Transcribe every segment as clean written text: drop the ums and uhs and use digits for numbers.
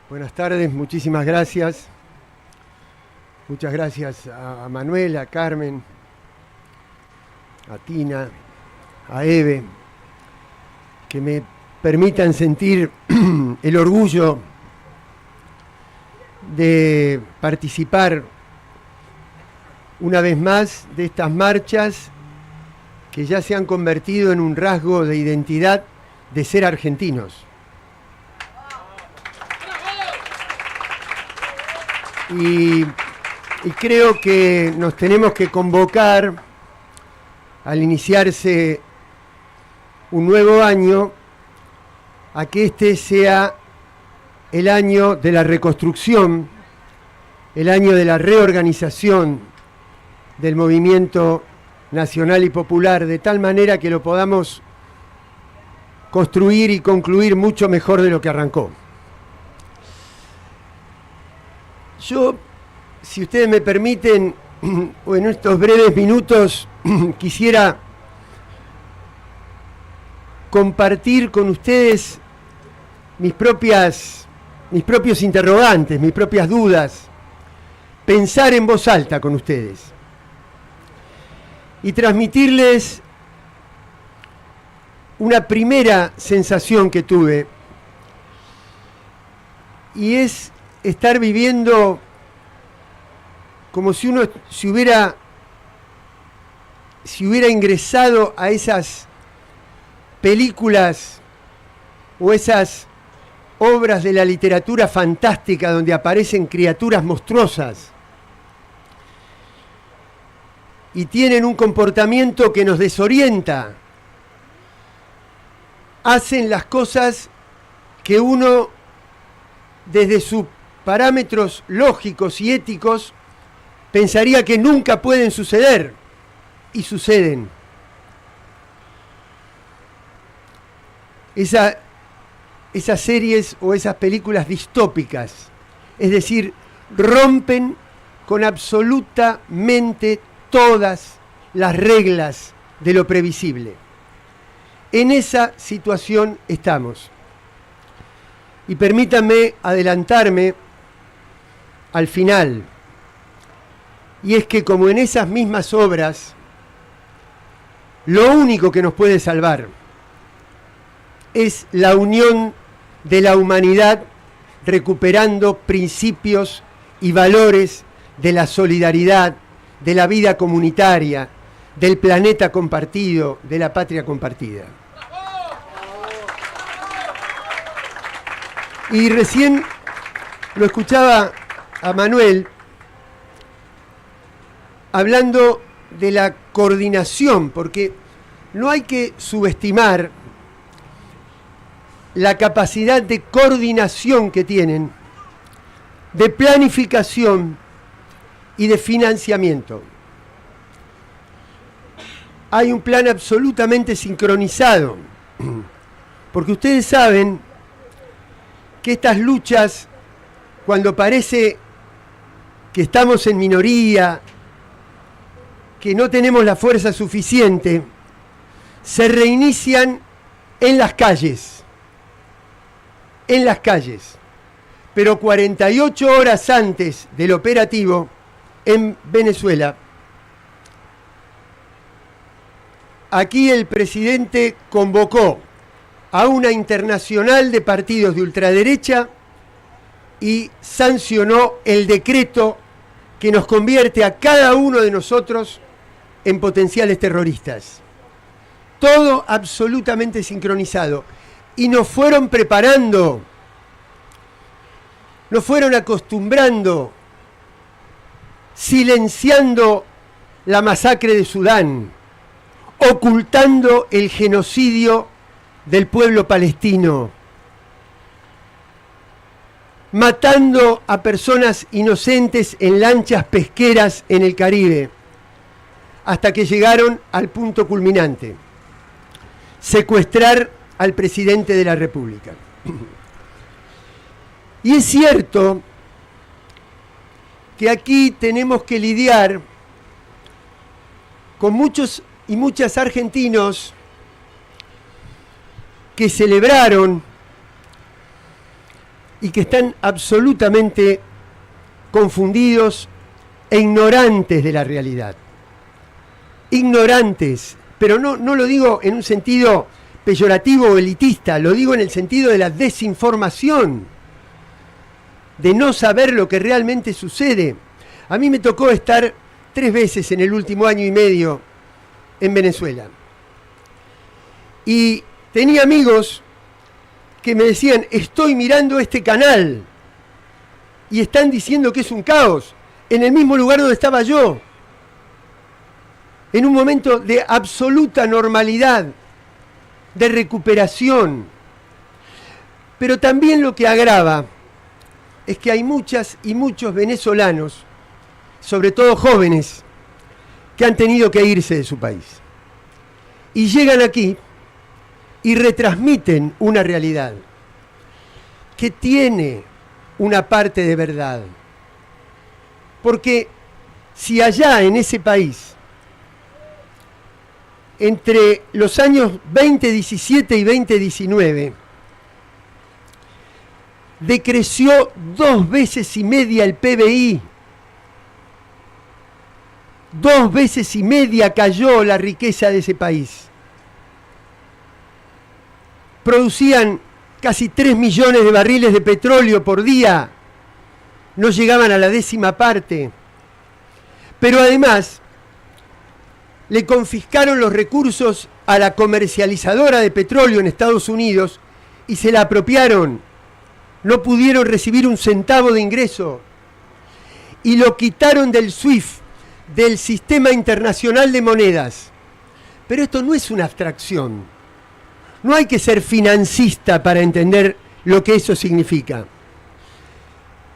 Buenas tardes, muchísimas gracias. Muchas gracias a Manuel, a Carmen, a Tina, a Eve, que me permitan sentir el orgullo de participar una vez más de estas marchas que ya se han convertido en un rasgo de identidad de ser argentinos. Y creo que nos tenemos que convocar al iniciarse un nuevo año a que este sea el año de la reconstrucción, el año de la reorganización del movimiento nacional y popular, de tal manera que lo podamos construir y concluir mucho mejor de lo que arrancó. Yo, si ustedes me permiten, en estos breves minutos, quisiera compartir con ustedes mis propios interrogantes, mis propias dudas, pensar en voz alta con ustedes y transmitirles una primera sensación que tuve, y es estar viviendo como si uno se hubiera ingresado a esas películas o esas obras de la literatura fantástica donde aparecen criaturas monstruosas y tienen un comportamiento que nos desorienta. Hacen las cosas que uno, desde sus parámetros lógicos y éticos, pensaría que nunca pueden suceder, y suceden. Esas series o esas películas distópicas, es decir, rompen con absolutamente todas las reglas de lo previsible. En esa situación estamos. Y permítanme adelantarme al final. Y es que, como en esas mismas obras, lo único que nos puede salvar es la unión de la humanidad, recuperando principios y valores de la solidaridad, de la vida comunitaria, del planeta compartido, de la patria compartida. Y recién lo escuchaba a Manuel hablando de la coordinación, porque no hay que subestimar la capacidad de coordinación que tienen, de planificación y de financiamiento. Hay un plan absolutamente sincronizado, porque ustedes saben que estas luchas, cuando parece que estamos en minoría, que no tenemos la fuerza suficiente, se reinician en las calles. En las calles. Pero 48 horas antes del operativo en Venezuela, aquí el presidente convocó a una internacional de partidos de ultraderecha y sancionó el decreto que nos convierte a cada uno de nosotros en potenciales terroristas. Todo absolutamente sincronizado. Y nos fueron preparando, nos fueron acostumbrando, silenciando la masacre de Sudán, ocultando el genocidio del pueblo palestino, matando a personas inocentes en lanchas pesqueras en el Caribe, hasta que llegaron al punto culminante: secuestrar al presidente de la República. Y es cierto que aquí tenemos que lidiar con muchos y muchas argentinos que celebraron y que están absolutamente confundidos e ignorantes de la realidad. Ignorantes, pero no lo digo en un sentido peyorativo o elitista, lo digo en el sentido de la desinformación, de no saber lo que realmente sucede. A mí me tocó estar 3 veces en el último año y medio en Venezuela. Y tenía amigos que me decían, estoy mirando este canal y están diciendo que es un caos, en el mismo lugar donde estaba yo, en un momento de absoluta normalidad, de recuperación. Pero también lo que agrava es que hay muchas y muchos venezolanos, sobre todo jóvenes, que han tenido que irse de su país. Y llegan aquí y retransmiten una realidad que tiene una parte de verdad. Porque si allá en ese país, entre los años 2017 y 2019, decreció 2,5 veces el PBI, 2,5 veces cayó la riqueza de ese país. Producían casi 3 millones de barriles de petróleo por día, no llegaban a la 10ª parte. Pero además, le confiscaron los recursos a la comercializadora de petróleo en Estados Unidos y se la apropiaron. No pudieron recibir un centavo de ingreso. Y lo quitaron del SWIFT, del Sistema Internacional de Monedas. Pero esto no es una abstracción. No hay que ser financista para entender lo que eso significa.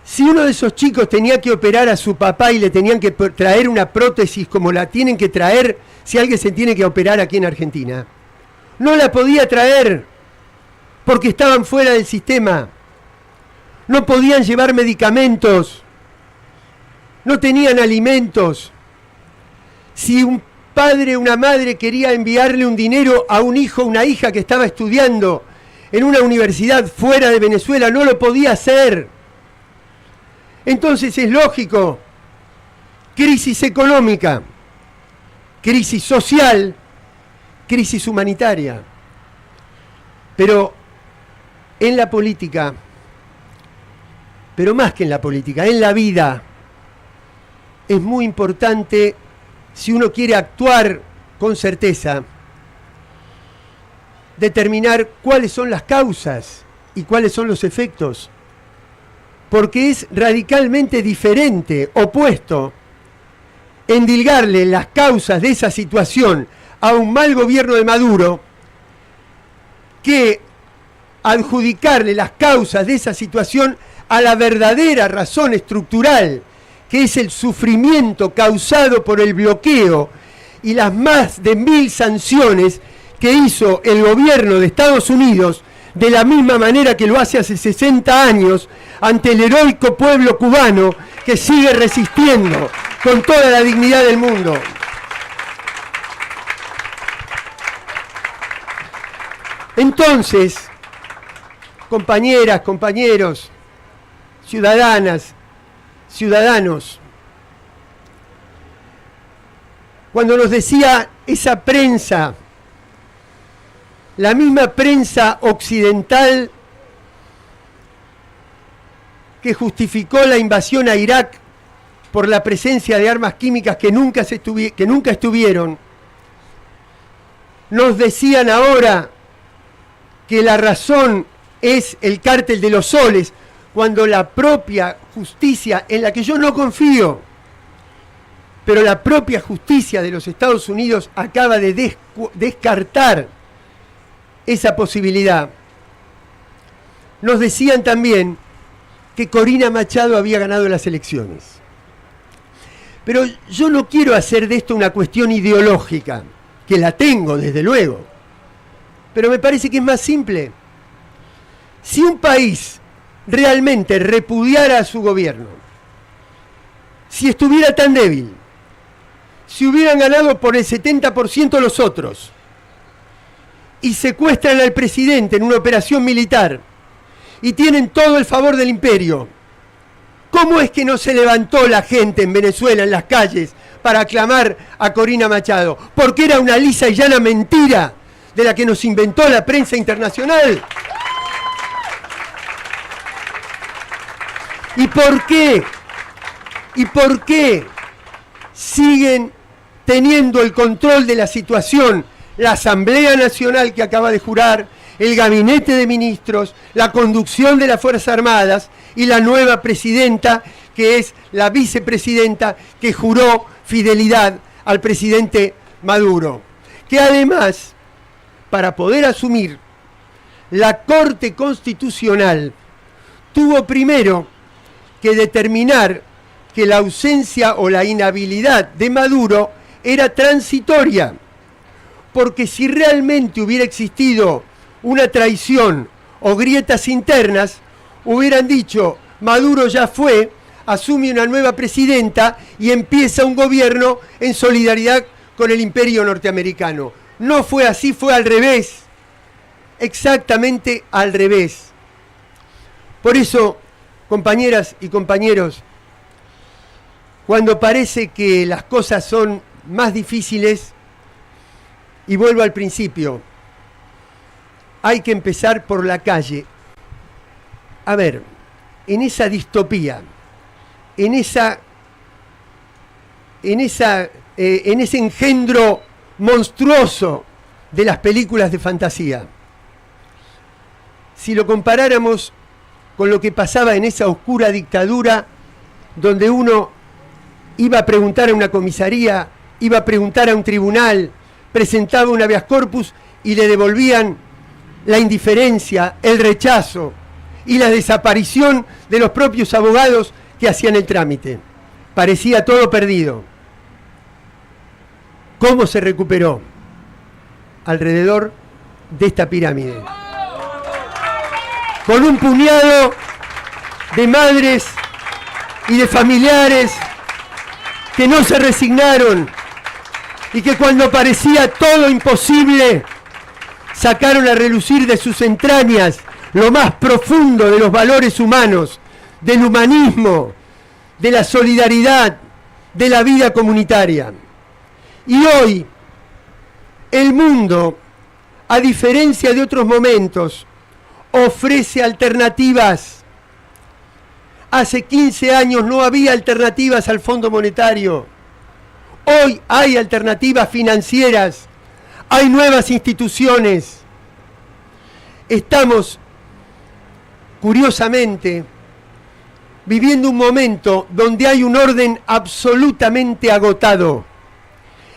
Si uno de esos chicos tenía que operar a su papá y le tenían que traer una prótesis como la tienen que traer si alguien se tiene que operar aquí en Argentina, no la podía traer porque estaban fuera del sistema. No podían llevar medicamentos, no tenían alimentos. Si un padre o una madre quería enviarle un dinero a un hijo o una hija que estaba estudiando en una universidad fuera de Venezuela, no lo podía hacer. Entonces es lógico, crisis económica, crisis social, crisis humanitaria. Pero en la política, pero más que en la política, en la vida, es muy importante, si uno quiere actuar con certeza, determinar cuáles son las causas y cuáles son los efectos. Porque es radicalmente diferente, opuesto, endilgarle las causas de esa situación a un mal gobierno de Maduro, que adjudicarle las causas de esa situación a la verdadera razón estructural, que es el sufrimiento causado por el bloqueo y las más de 1000 sanciones que hizo el gobierno de Estados Unidos, de la misma manera que lo hace hace 60 años, ante el heroico pueblo cubano que sigue resistiendo con toda la dignidad del mundo. Entonces, compañeras, compañeros, ciudadanas, ciudadanos, cuando nos decía esa prensa, la misma prensa occidental que justificó la invasión a Irak por la presencia de armas químicas que nunca estuvieron, nos decían ahora que la razón es el cártel de los soles, cuando la propia justicia, en la que yo no confío, pero la propia justicia de los Estados Unidos acaba de descartar esa posibilidad. Nos decían también que Corina Machado había ganado las elecciones. Pero yo no quiero hacer de esto una cuestión ideológica, que la tengo desde luego, pero me parece que es más simple. Si un país realmente repudiara a su gobierno, si estuviera tan débil, si hubieran ganado por el 70% los otros, y secuestran al presidente en una operación militar, y tienen todo el favor del imperio. ¿Cómo es que no se levantó la gente en Venezuela, en las calles, para aclamar a Corina Machado? Porque era una lisa y llana mentira de la que nos inventó la prensa internacional. ¿Y por qué? ¿Y por qué siguen teniendo el control de la situación la Asamblea Nacional que acaba de jurar, el Gabinete de Ministros, la conducción de las Fuerzas Armadas y la nueva presidenta, que es la vicepresidenta que juró fidelidad al presidente Maduro? Que además, para poder asumir, la Corte Constitucional tuvo primero que determinar que la ausencia o la inhabilidad de Maduro era transitoria, porque si realmente hubiera existido una traición o grietas internas, hubieran dicho, Maduro ya fue, asume una nueva presidenta y empieza un gobierno en solidaridad con el imperio norteamericano. No fue así, fue al revés, exactamente al revés. Por eso, compañeras y compañeros, cuando parece que las cosas son más difíciles, y vuelvo al principio, hay que empezar por la calle. A ver, en esa distopía, en ese engendro monstruoso de las películas de fantasía, si lo comparáramos con lo que pasaba en esa oscura dictadura, donde uno iba a preguntar a una comisaría, iba a preguntar a un tribunal, presentaba un habeas corpus y le devolvían la indiferencia, el rechazo y la desaparición de los propios abogados que hacían el trámite. Parecía todo perdido. ¿Cómo se recuperó? Alrededor de esta pirámide. Con un puñado de madres y de familiares que no se resignaron y que cuando parecía todo imposible, sacaron a relucir de sus entrañas lo más profundo de los valores humanos, del humanismo, de la solidaridad, de la vida comunitaria. Y hoy, el mundo, a diferencia de otros momentos, ofrece alternativas. Hace 15 años no había alternativas al Fondo Monetario. Hoy hay alternativas financieras, hay nuevas instituciones. Estamos, curiosamente, viviendo un momento donde hay un orden absolutamente agotado.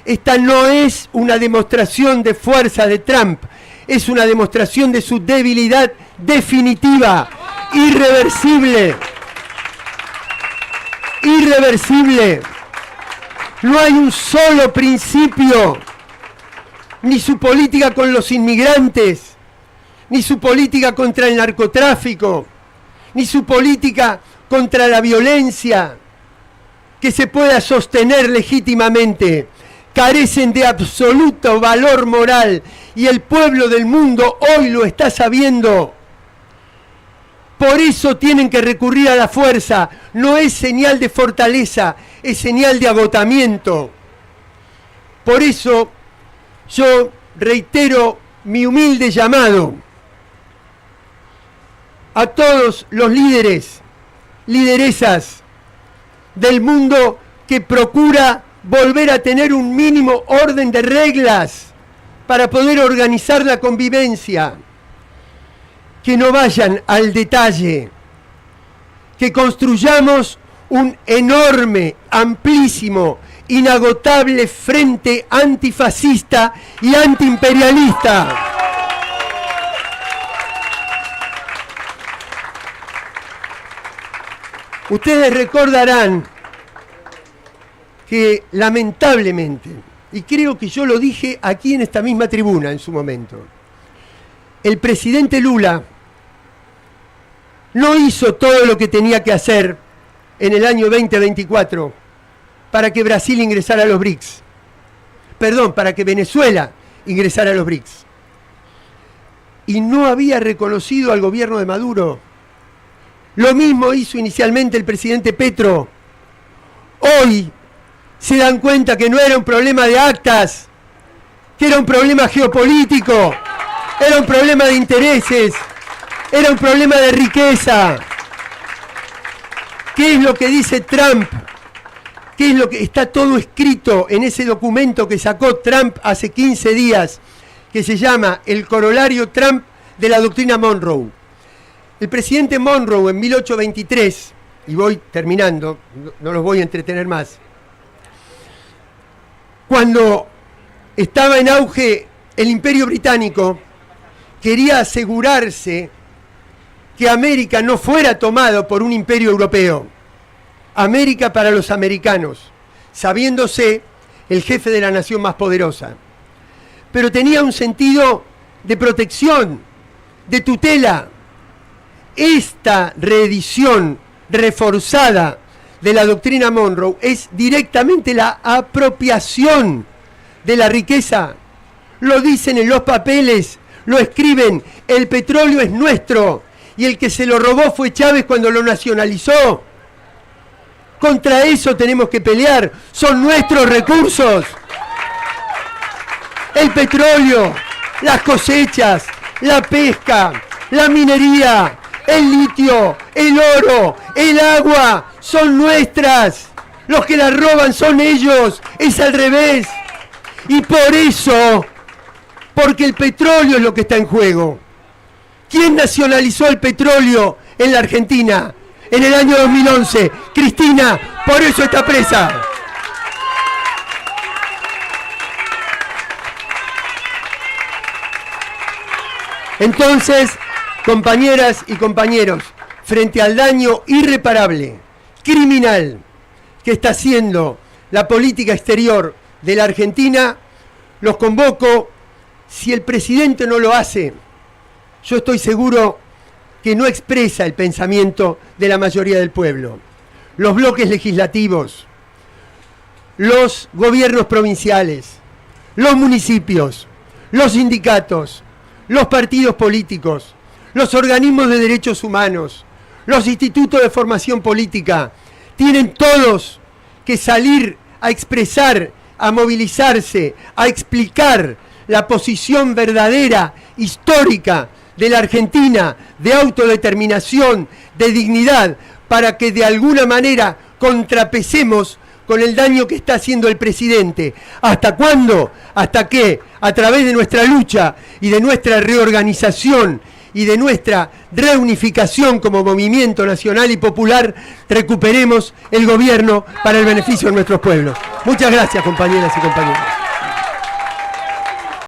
Esta no es una demostración de fuerza de Trump, es una demostración de su debilidad definitiva, irreversible. Irreversible. No hay un solo principio, ni su política con los inmigrantes, ni su política contra el narcotráfico, ni su política contra la violencia, que se pueda sostener legítimamente. Carecen de absoluto valor moral y el pueblo del mundo hoy lo está sabiendo. Por eso tienen que recurrir a la fuerza. No es señal de fortaleza, es señal de agotamiento. Por eso yo reitero mi humilde llamado a todos los líderes, lideresas del mundo que procura volver a tener un mínimo orden de reglas para poder organizar la convivencia. Que no vayan al detalle, que construyamos un enorme, amplísimo, inagotable frente antifascista y antiimperialista. Ustedes recordarán que lamentablemente, y creo que yo lo dije aquí en esta misma tribuna en su momento, el presidente Lula no hizo todo lo que tenía que hacer en el año 2024 para que Brasil ingresara a los BRICS. Perdón, para que Venezuela ingresara a los BRICS. Y no había reconocido al gobierno de Maduro. Lo mismo hizo inicialmente el presidente Petro. Hoy se dan cuenta que no era un problema de actas, que era un problema geopolítico, era un problema de intereses, era un problema de riqueza. ¿Qué es lo que dice Trump? ¿Qué es lo que está todo escrito en ese documento que sacó Trump hace 15 días, que se llama El corolario Trump de la doctrina Monroe? El presidente Monroe en 1823, y voy terminando, no los voy a entretener más, cuando estaba en auge el Imperio Británico, quería asegurarse que América no fuera tomado por un imperio europeo. América para los americanos, sabiéndose el jefe de la nación más poderosa. Pero tenía un sentido de protección, de tutela. Esta reedición reforzada de la doctrina Monroe es directamente la apropiación de la riqueza. Lo dicen en los papeles, lo escriben, el petróleo es nuestro y el que se lo robó fue Chávez cuando lo nacionalizó. Contra eso tenemos que pelear, son nuestros recursos. El petróleo, las cosechas, la pesca, la minería, el litio, el oro, el agua, son nuestras. Los que las roban son ellos, es al revés. Y por eso, porque el petróleo es lo que está en juego. ¿Quién nacionalizó el petróleo en la Argentina en el año 2011? Cristina, por eso está presa. Entonces, compañeras y compañeros, frente al daño irreparable, criminal, que está haciendo la política exterior de la Argentina, los convoco. Si el presidente no lo hace, yo estoy seguro que no expresa el pensamiento de la mayoría del pueblo. Los bloques legislativos, los gobiernos provinciales, los municipios, los sindicatos, los partidos políticos, los organismos de derechos humanos, los institutos de formación política, tienen todos que salir a expresar, a movilizarse, a explicar la posición verdadera, histórica de la Argentina, de autodeterminación, de dignidad, para que de alguna manera contrapesemos con el daño que está haciendo el presidente. ¿Hasta cuándo? Hasta que, a través de nuestra lucha y de nuestra reorganización y de nuestra reunificación como movimiento nacional y popular, recuperemos el gobierno para el beneficio de nuestros pueblos. Muchas gracias, compañeras y compañeros.